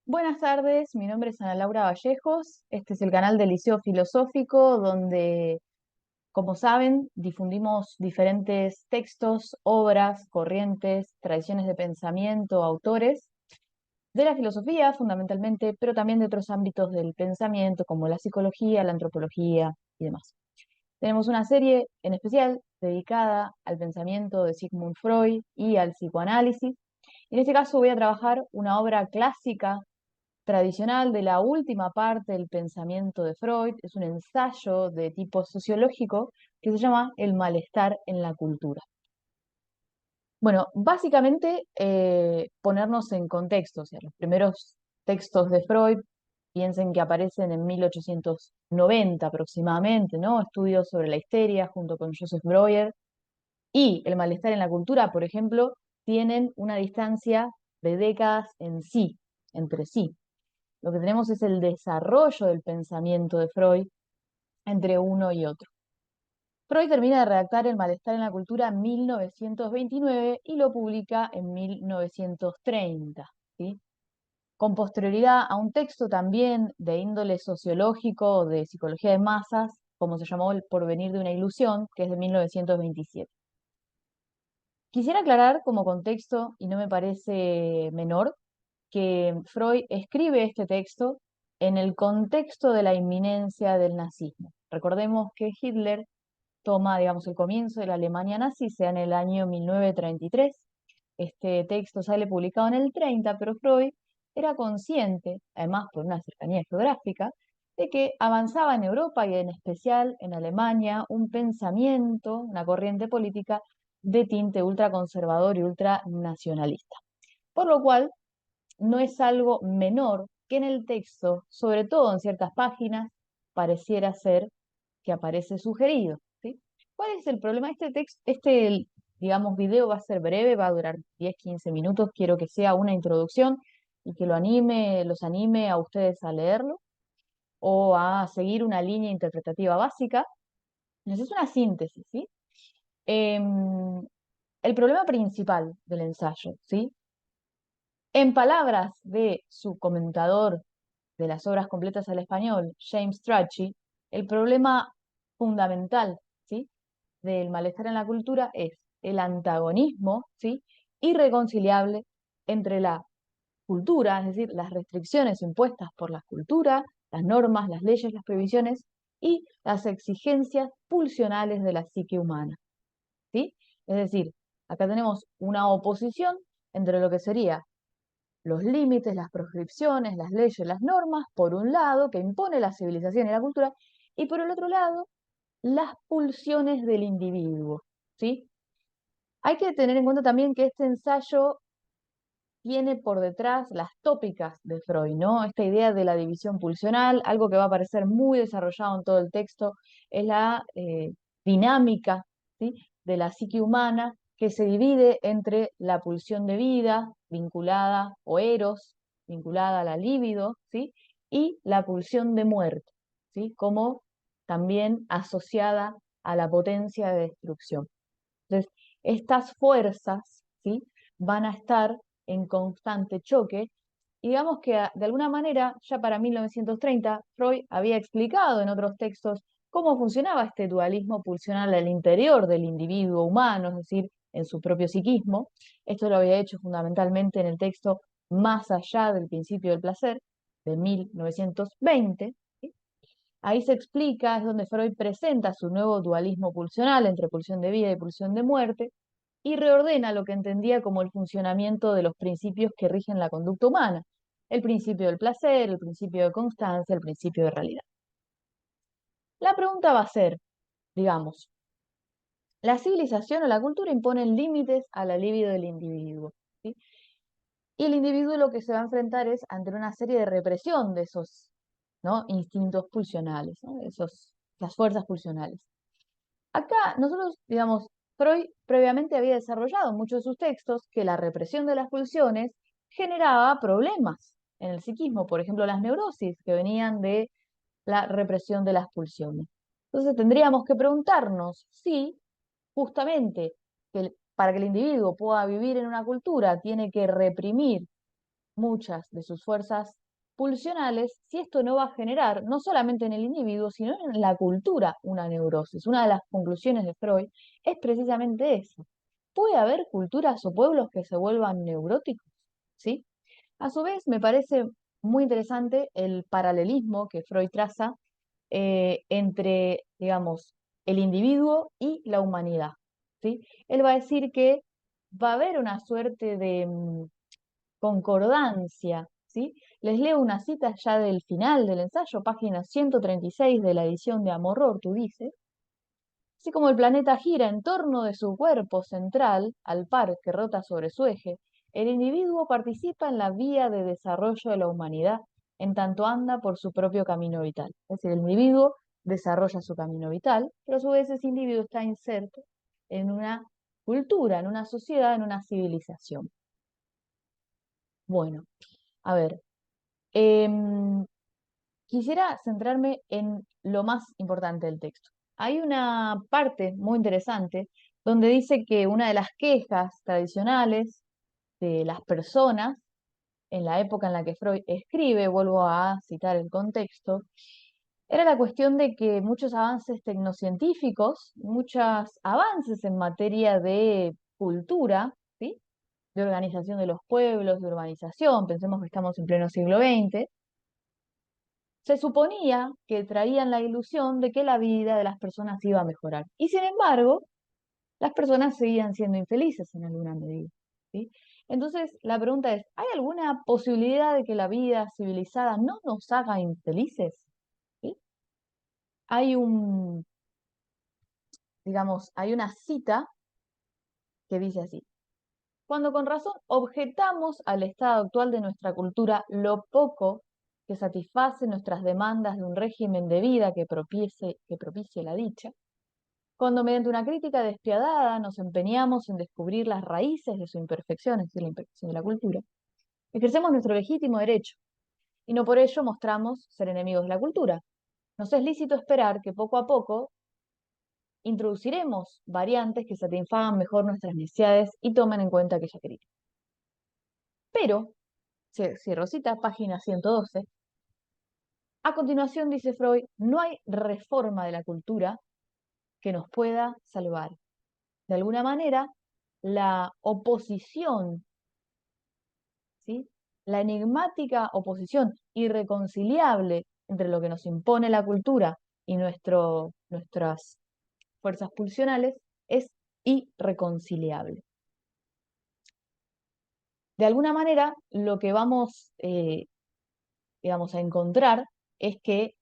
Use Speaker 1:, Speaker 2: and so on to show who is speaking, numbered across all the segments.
Speaker 1: Buenas tardes, mi nombre es Ana Laura Vallejos. Este es el canal del Liceo Filosófico, donde, como saben, difundimos diferentes textos, obras, corrientes, tradiciones de pensamiento, autores de la filosofía fundamentalmente, pero también de otros ámbitos del pensamiento, como la psicología, la antropología y demás. Tenemos una serie en especial dedicada al pensamiento de Sigmund Freud y al psicoanálisis. En este caso voy a trabajar una obra clásica tradicional de la última parte del pensamiento de Freud. Es un ensayo de tipo sociológico que se llama El malestar en la cultura. Bueno, básicamente ponernos en contexto, o sea, los primeros textos de Freud, piensen que aparecen en 1890 aproximadamente, ¿no? Estudios sobre la histeria junto con Joseph Breuer y el malestar en la cultura, por ejemplo, tienen una distancia de décadas en sí, entre sí. Lo que tenemos es el desarrollo del pensamiento de Freud entre uno y otro. Freud termina de redactar El malestar en la cultura en 1929 y lo publica en 1930, ¿sí? Con posterioridad a un texto también de índole sociológico, de psicología de masas, como se llamó El porvenir de una ilusión, que es de 1927. Quisiera aclarar como contexto, y no me parece menor, que Freud escribe este texto en el contexto de la inminencia del nazismo. Recordemos que Hitler toma, digamos, el comienzo de la Alemania nazi, sea en el año 1933. Este texto sale publicado en el 30, pero Freud era consciente, además por una cercanía geográfica, de que avanzaba en Europa y en especial en Alemania un pensamiento, una corriente política de tinte ultraconservador y ultranacionalista. Por lo cual, no es algo menor que en el texto, sobre todo en ciertas páginas, pareciera ser que aparece sugerido, ¿sí? ¿Cuál es el problema? Este texto, digamos, video va a ser breve, va a durar 10, 15 minutos. Quiero que sea una introducción y que los anime a ustedes a leerlo o a seguir una línea interpretativa básica. Es una síntesis, ¿sí? Em, el problema principal del ensayo, ¿sí? En palabras de su comentador de las obras completas al español, James Strachey, el problema fundamental, ¿sí?, del malestar en la cultura es el antagonismo, ¿sí?, irreconciliable entre la cultura, es decir, las restricciones impuestas por la cultura, las normas, las leyes, las prohibiciones y las exigencias pulsionales de la psique humana, ¿sí? Es decir, acá tenemos una oposición entre lo que sería los límites, las proscripciones, las leyes, las normas, por un lado, que impone la civilización y la cultura, y por el otro lado, las pulsiones del individuo, ¿sí? Hay que tener en cuenta también que este ensayo tiene por detrás las tópicas de Freud, ¿no? Esta idea de la división pulsional, algo que va a aparecer muy desarrollado en todo el texto, es la dinámica, ¿sí?, de la psique humana que se divide entre la pulsión de vida, vinculada, o eros, vinculada a la libido, ¿sí?, y la pulsión de muerte, ¿sí?, como también asociada a la potencia de destrucción. Entonces, estas fuerzas, ¿sí?, van a estar en constante choque. Y digamos que de alguna manera, ya para 1930, Freud había explicado en otros textos cómo funcionaba este dualismo pulsional al interior del individuo humano, es decir, en su propio psiquismo. Esto lo había hecho fundamentalmente en el texto Más allá del principio del placer, de 1920. ¿Sí? Ahí se explica, es donde Freud presenta su nuevo dualismo pulsional entre pulsión de vida y pulsión de muerte, y reordena lo que entendía como el funcionamiento de los principios que rigen la conducta humana: el principio del placer, el principio de constancia, el principio de realidad. La pregunta va a ser, digamos, la civilización o la cultura imponen límites a la libido del individuo, ¿sí? Y el individuo lo que se va a enfrentar es ante una serie de represión de esos, ¿no?, instintos pulsionales, ¿no?, esas fuerzas pulsionales. Acá nosotros, digamos, Freud previamente había desarrollado en muchos de sus textos que la represión de las pulsiones generaba problemas en el psiquismo, por ejemplo, las neurosis que venían de la represión de las pulsiones. Entonces tendríamos que preguntarnos si justamente para que el individuo pueda vivir en una cultura tiene que reprimir muchas de sus fuerzas pulsionales si esto no va a generar, no solamente en el individuo, sino en la cultura, una neurosis. Una de las conclusiones de Freud es precisamente esa. ¿Puede haber culturas o pueblos que se vuelvan neuróticos? ¿Sí? A su vez, me parece muy interesante el paralelismo que Freud traza entre, digamos, el individuo y la humanidad, ¿sí? Él va a decir que va a haber una suerte de concordancia, ¿sí? Les leo una cita ya del final del ensayo, página 136 de la edición de Amor-Rorty, dice: así como el planeta gira en torno de su cuerpo central, al par que rota sobre su eje, el individuo participa en la vía de desarrollo de la humanidad, en tanto anda por su propio camino vital. Es decir, el individuo desarrolla su camino vital, pero a su vez ese individuo está inserto en una cultura, en una sociedad, en una civilización. Bueno, a ver, em, quisiera centrarme en lo más importante del texto. Hay una parte muy interesante donde dice que una de las quejas tradicionales de las personas en la época en la que Freud escribe, vuelvo a citar el contexto, era la cuestión de que muchos avances tecnocientíficos, muchos avances en materia de cultura, ¿sí? De organización de los pueblos, de urbanización, pensemos que estamos en pleno siglo XX, se suponía que traían la ilusión de que la vida de las personas iba a mejorar. Y sin embargo, las personas seguían siendo infelices en alguna medida, ¿sí? Entonces, la pregunta es, ¿hay alguna posibilidad de que la vida civilizada no nos haga infelices? ¿Sí? Hay un, digamos, hay una cita que dice así: cuando con razón objetamos al estado actual de nuestra cultura lo poco que satisface nuestras demandas de un régimen de vida que propicie la dicha, cuando mediante una crítica despiadada nos empeñamos en descubrir las raíces de su imperfección, es decir, la imperfección de la cultura, ejercemos nuestro legítimo derecho y no por ello mostramos ser enemigos de la cultura. Nos es lícito esperar que poco a poco introduciremos variantes que satisfagan mejor nuestras necesidades y tomen en cuenta aquella crítica. Pero, cierro cita, página 112, a continuación, dice Freud, no hay reforma de la cultura que nos pueda salvar. De alguna manera, la oposición, ¿sí? La enigmática oposición irreconciliable entre lo que nos impone la cultura y nuestras fuerzas pulsionales es irreconciliable. De alguna manera, lo que vamos, digamos, a encontrar es que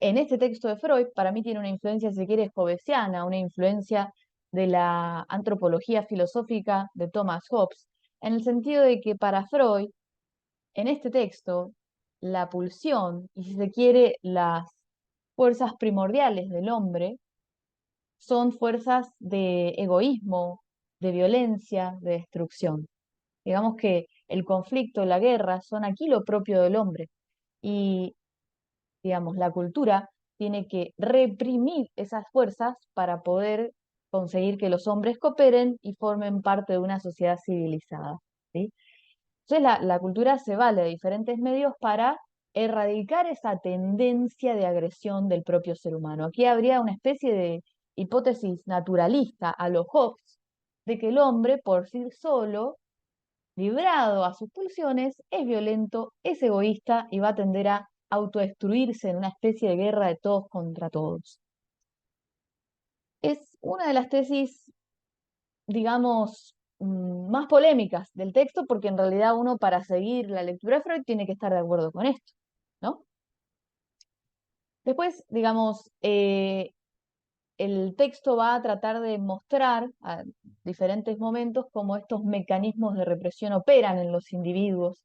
Speaker 1: en este texto de Freud, para mí tiene una influencia, si se quiere, hobbesiana, una influencia de la antropología filosófica de Thomas Hobbes, en el sentido de que para Freud, en este texto, la pulsión y, si se quiere, las fuerzas primordiales del hombre son fuerzas de egoísmo, de violencia, de destrucción. Digamos que el conflicto, la guerra, son aquí lo propio del hombre. Y, digamos, la cultura tiene que reprimir esas fuerzas para poder conseguir que los hombres cooperen y formen parte de una sociedad civilizada, ¿sí? Entonces la cultura se vale de diferentes medios para erradicar esa tendencia de agresión del propio ser humano. Aquí habría una especie de hipótesis naturalista a los Hobbes de que el hombre por sí solo, librado a sus pulsiones, es violento, es egoísta y va a tender a autodestruirse en una especie de guerra de todos contra todos. Es una de las tesis, digamos, más polémicas del texto, porque en realidad uno para seguir la lectura de Freud tiene que estar de acuerdo con esto, ¿no? Después, digamos, el texto va a tratar de mostrar a diferentes momentos cómo estos mecanismos de represión operan en los individuos.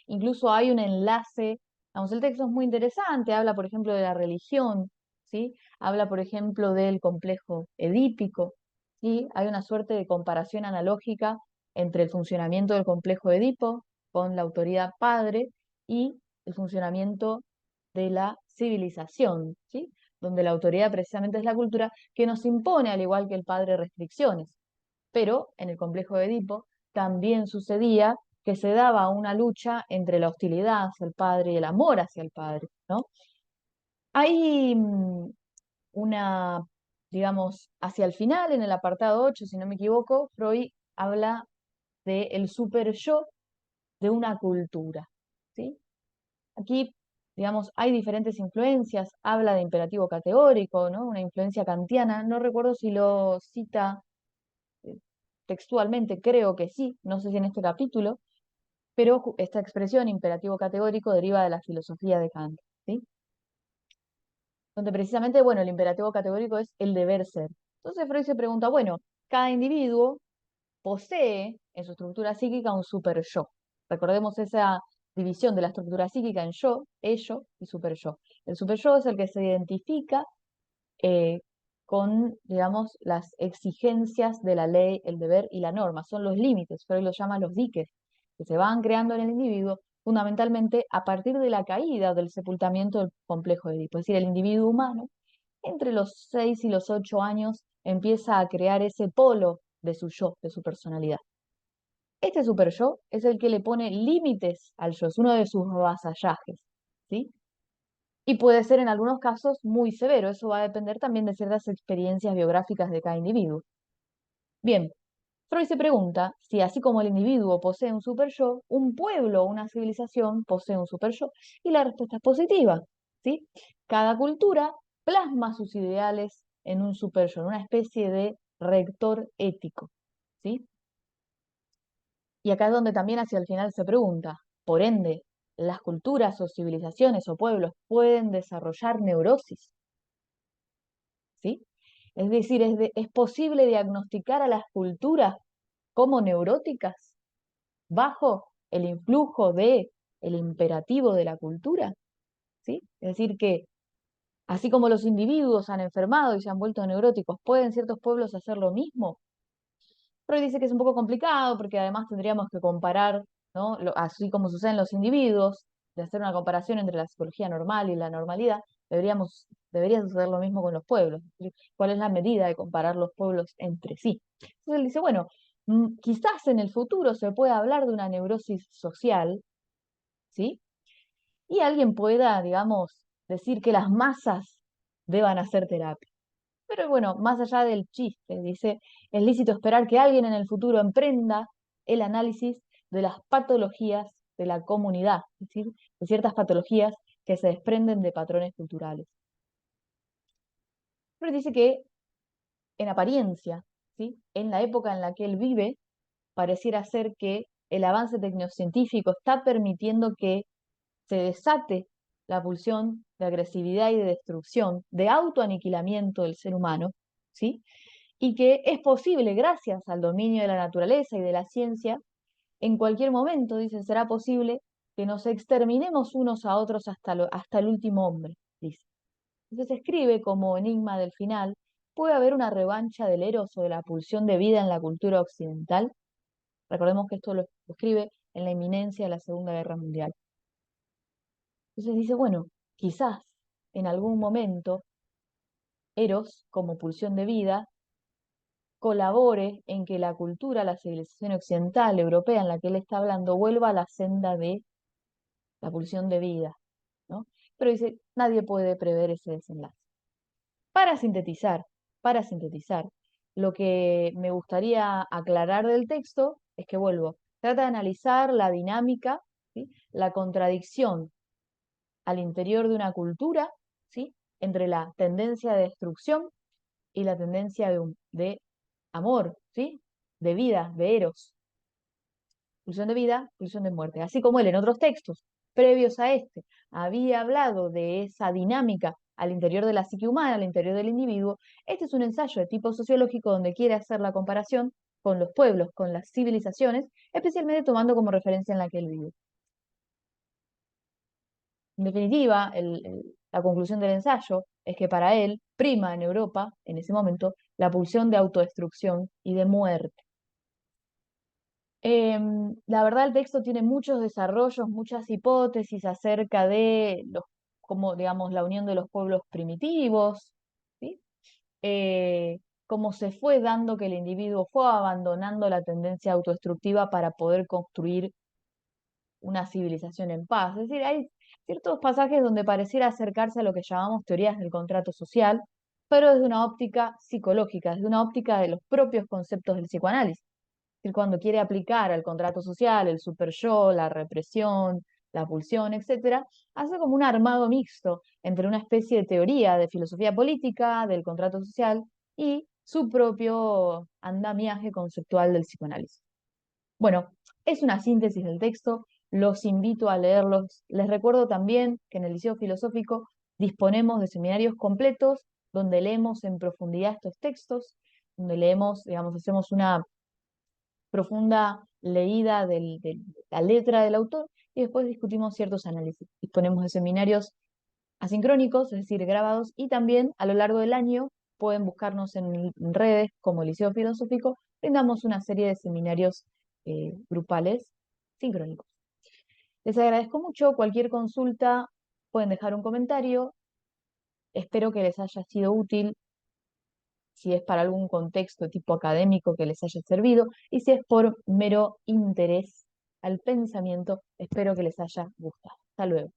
Speaker 1: Incluso hay un enlace, vamos, el texto es muy interesante, habla, por ejemplo, de la religión, ¿sí? Habla, por ejemplo, del complejo edípico, ¿sí? Hay una suerte de comparación analógica entre el funcionamiento del complejo de Edipo con la autoridad padre y el funcionamiento de la civilización, ¿sí? Donde la autoridad precisamente es la cultura que nos impone, al igual que el padre, restricciones. Pero en el complejo de Edipo también sucedía que se daba una lucha entre la hostilidad hacia el padre y el amor hacia el padre, ¿no? Hay una, digamos, hacia el final, en el apartado 8 si no me equivoco, Freud habla del super yo de una cultura, ¿sí? Aquí, digamos, hay diferentes influencias, habla de imperativo categórico, ¿no? Una influencia kantiana, no recuerdo si lo cita eh, textualmente, creo que sí, no sé si en este capítulo, pero esta expresión imperativo categórico deriva de la filosofía de Kant, ¿sí? Donde precisamente, bueno, el imperativo categórico es el deber ser. Entonces Freud se pregunta, bueno, cada individuo posee en su estructura psíquica un super yo. Recordemos esa división de la estructura psíquica en yo, ello y super yo. El super yo es el que se identifica eh, con, digamos, las exigencias de la ley, el deber y la norma. Son los límites, Freud los llama los diques, que se van creando en el individuo fundamentalmente a partir de la caída o del sepultamiento del complejo de Edipo. Es decir, el individuo humano, entre los 6 y los 8 años, empieza a crear ese polo de su yo, de su personalidad. Este super yo es el que le pone límites al yo, es uno de sus vasallajes, ¿sí? Y puede ser en algunos casos muy severo, eso va a depender también de ciertas experiencias biográficas de cada individuo. Bien, Freud se pregunta si así como el individuo posee un super yo, un pueblo o una civilización posee un super yo, y la respuesta es positiva, ¿sí? Cada cultura plasma sus ideales en un super yo, en una especie de rector ético, ¿sí? Y acá es donde también hacia el final se pregunta, por ende, ¿las culturas o civilizaciones o pueblos pueden desarrollar neurosis? ¿Sí? Es decir, es posible diagnosticar a las culturas como neuróticas bajo el influjo de el imperativo de la cultura, ¿sí? Es decir, que así como los individuos han enfermado y se han vuelto neuróticos, ¿pueden ciertos pueblos hacer lo mismo? Freud dice que es un poco complicado porque además tendríamos que comparar, ¿no? Así como sucede en los individuos, de hacer una comparación entre la psicología normal y la normalidad, debería suceder lo mismo con los pueblos. Es decir, ¿cuál es la medida de comparar los pueblos entre sí? Entonces él dice, bueno, quizás en el futuro se pueda hablar de una neurosis social, ¿sí? Y alguien pueda, digamos, decir que las masas deban hacer terapia. Pero bueno, más allá del chiste, dice, es lícito esperar que alguien en el futuro emprenda el análisis de las patologías de la comunidad, es decir, de ciertas patologías que se desprenden de patrones culturales. Pero dice que en apariencia, ¿sí? En la época en la que él vive, pareciera ser que el avance tecnocientífico está permitiendo que se desate la pulsión de agresividad y de destrucción, de autoaniquilamiento del ser humano, ¿sí? Y que es posible, gracias al dominio de la naturaleza y de la ciencia, en cualquier momento, dice, será posible que nos exterminemos unos a otros hasta el último hombre, dice. Entonces escribe como enigma del final, ¿puede haber una revancha del eros o de la pulsión de vida en la cultura occidental? Recordemos que esto lo escribe en la inminencia de la Segunda Guerra Mundial. Entonces dice, bueno, quizás en algún momento eros como pulsión de vida colabore en que la cultura, la civilización occidental, europea, en la que él está hablando, vuelva a la senda de la pulsión de vida, ¿no? Pero dice, nadie puede prever ese desenlace. Para sintetizar, para sintetizar, lo que me gustaría aclarar del texto es que vuelvo, trata de analizar la dinámica, ¿sí? La contradicción al interior de una cultura, ¿sí? Entre la tendencia de destrucción y la tendencia de amor, ¿sí? De vida, de eros. Pulsión de vida, pulsión de muerte. Así como él en otros textos previos a este había hablado de esa dinámica al interior de la psique humana, al interior del individuo, este es un ensayo de tipo sociológico donde quiere hacer la comparación con los pueblos, con las civilizaciones, especialmente tomando como referencia en la que él vive. En definitiva, la conclusión del ensayo es que para él prima en Europa, en ese momento, la pulsión de autodestrucción y de muerte. La verdad, el texto tiene muchos desarrollos, muchas hipótesis acerca de como, digamos, la unión de los pueblos primitivos, ¿sí? Eh, cómo se fue dando que el individuo fue abandonando la tendencia autodestructiva para poder construir una civilización en paz. Es decir, hay ciertos pasajes donde pareciera acercarse a lo que llamamos teorías del contrato social, pero desde una óptica psicológica, desde una óptica de los propios conceptos del psicoanálisis. Es decir, cuando quiere aplicar al contrato social, el super yo, la represión, la pulsión, etcétera, hace como un armado mixto entre una especie de teoría de filosofía política, del contrato social y su propio andamiaje conceptual del psicoanálisis. Bueno, es una síntesis del texto, los invito a leerlos. Les recuerdo también que en el Liceo Filosófico disponemos de seminarios completos donde leemos en profundidad estos textos, donde leemos, digamos, hacemos una profunda leída de la letra del autor y después discutimos ciertos análisis. Disponemos de seminarios asincrónicos, es decir, grabados, y también a lo largo del año pueden buscarnos en redes como Liceo Filosófico, brindamos una serie de seminarios grupales sincrónicos. Les agradezco mucho, cualquier consulta pueden dejar un comentario, espero que les haya sido útil, si es para algún contexto tipo académico que les haya servido, y si es por mero interés al pensamiento, espero que les haya gustado. Hasta luego.